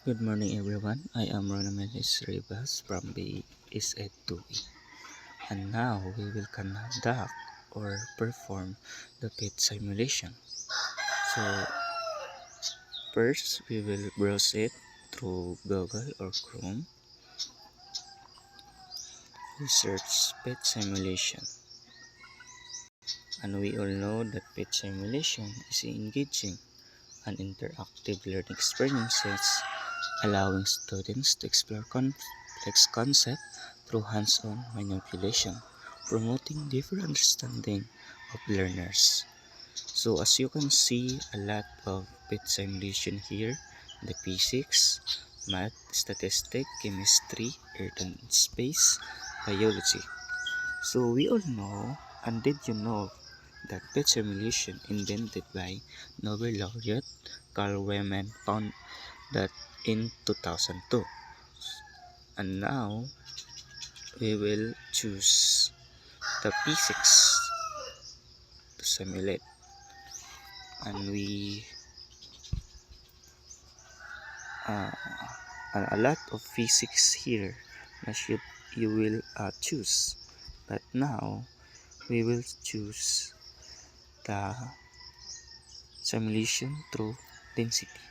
Good morning everyone, I am Ronamelis Rivas from BSED2E and now we will conduct or perform the pit simulation. So first we will browse it through Google or Chrome. We search pit simulation and we all know that pit simulation is engaging and interactive learning experiences allowing students to explore complex concepts through hands-on manipulation, promoting deeper understanding of learners. So as you can see, a lot of pit simulation here, the physics, math, statistics, chemistry, earth and space, biology. So we all know, and did you know that pit simulation invented by Nobel laureate Carl Wieman found that in 2002. And now we will choose the physics to simulate, and we uh, a lot of physics here that you will choose, but now we will choose the simulation through density.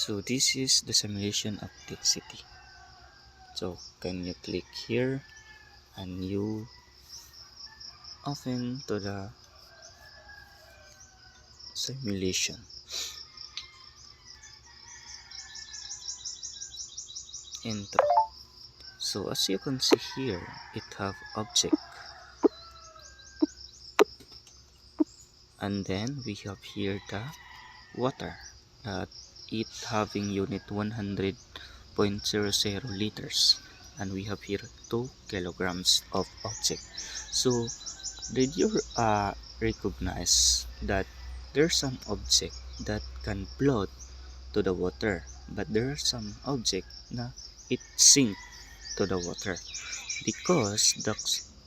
So this is the simulation of density. So can you click here and you open to the simulation. Intro. So as you can see here, it have object, and then we have here the water that it having unit 100.00 liters, and we have here 2 kilograms of object. So did you recognize that there's some object that can float to the water, but there are some object na it sink to the water? Because the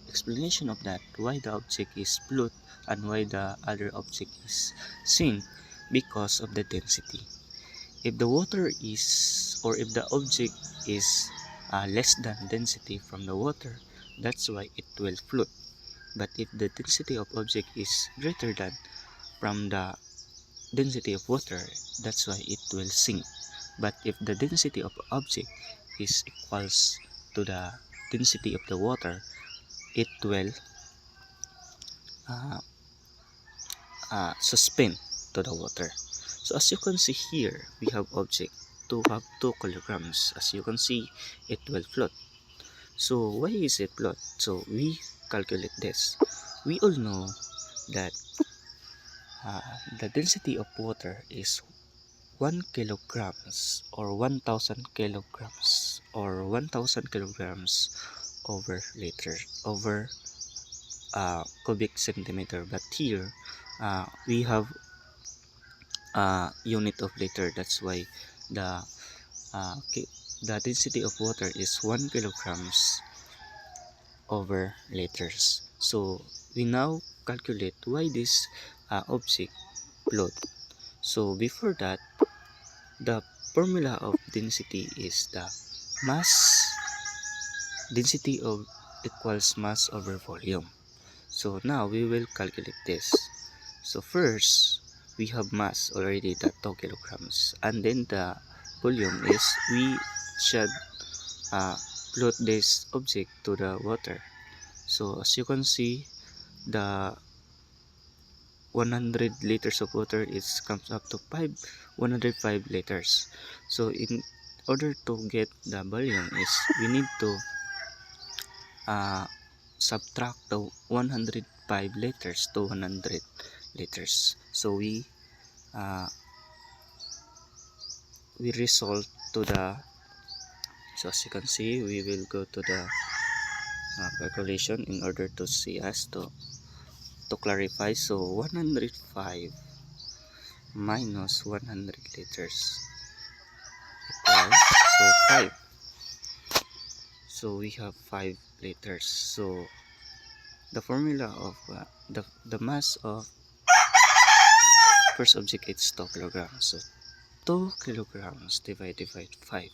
explanation of that, why the object is float and why the other object is sink, because of the density. If the water is, or if the object is less than density from the water, that's why it will float. But if the density of object is greater than from the density of water, that's why it will sink. But if the density of object is equals to the density of the water, it will uh, suspend to the water. So as you can see here, we have object to have 2 kilograms. As you can see, it will float. So why is it float? So we calculate this. We all know that uh, the density of water is 1 kilograms or 1000 kilograms or 1000 kilograms over liter over cubic centimeter. But here we have unit of liter. That's why the uh, the density of water is 1 kilograms over liters. So we now calculate why this object float. So before that, the formula of density is the mass density of equals mass over volume. So now we will calculate this. So first we have mass already, the 2 kilograms, and then the volume is we should uh, float this object to the water. So as you can see, the 100 liters of water is comes up to 105 liters. So in order to get the volume is we need to uh, subtract the 105 liters to 100 liters. So we resolve to the, so as you can see, we will go to the calculation in order to see us to clarify. So 105 minus 100 liters equals, so 5. So we have 5 liters. So the formula of the mass of first object is 2 kilograms. So 2 kilograms divided by 5.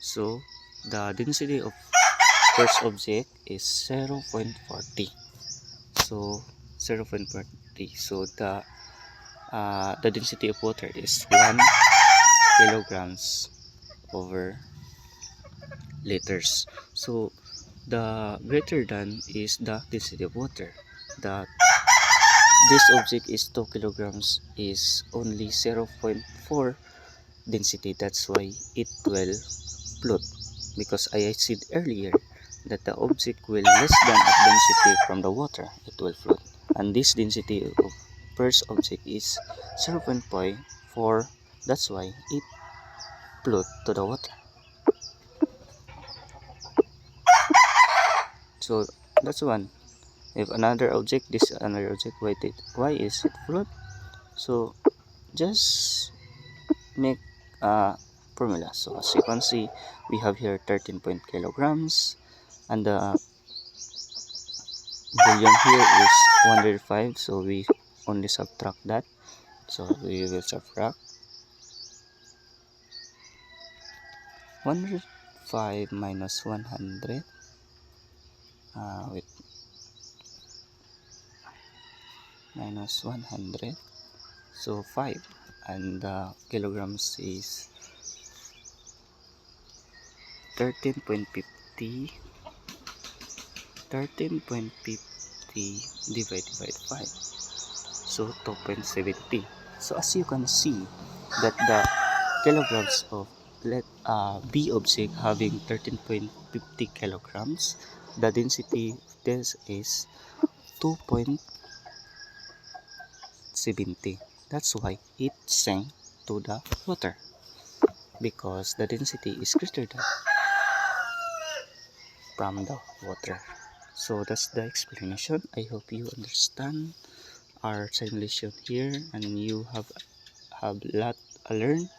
So the density of first object is 0.40. So 0.40. So the density of water is 1 kilograms over liters. So the greater than is the density of water. The this object is 2 kilograms is only 0.4 density. That's why it will float, because I said earlier that the object will less than of density from the water, it will float. And this density of first object is 0.4. That's why it float to the water. So that's one. If another object, this another object, why is it float? So just make a formula. So as you can see, we have here 13 kilograms, and the volume here is 105. So we only subtract that. So we will subtract 105 minus 100. Wait, minus 100. So 5, and kilograms is 13.50. 13.50 divided by 5, so 2.70. So as you can see that the kilograms of B object having 13.50 kilograms, the density of this is 2.70. That's why it sank to the water, because the density is greater than from the water. So that's the explanation. I hope you understand our simulation here, and you have lot learned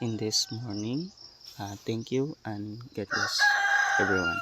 in this morning. Thank you, and God bless everyone.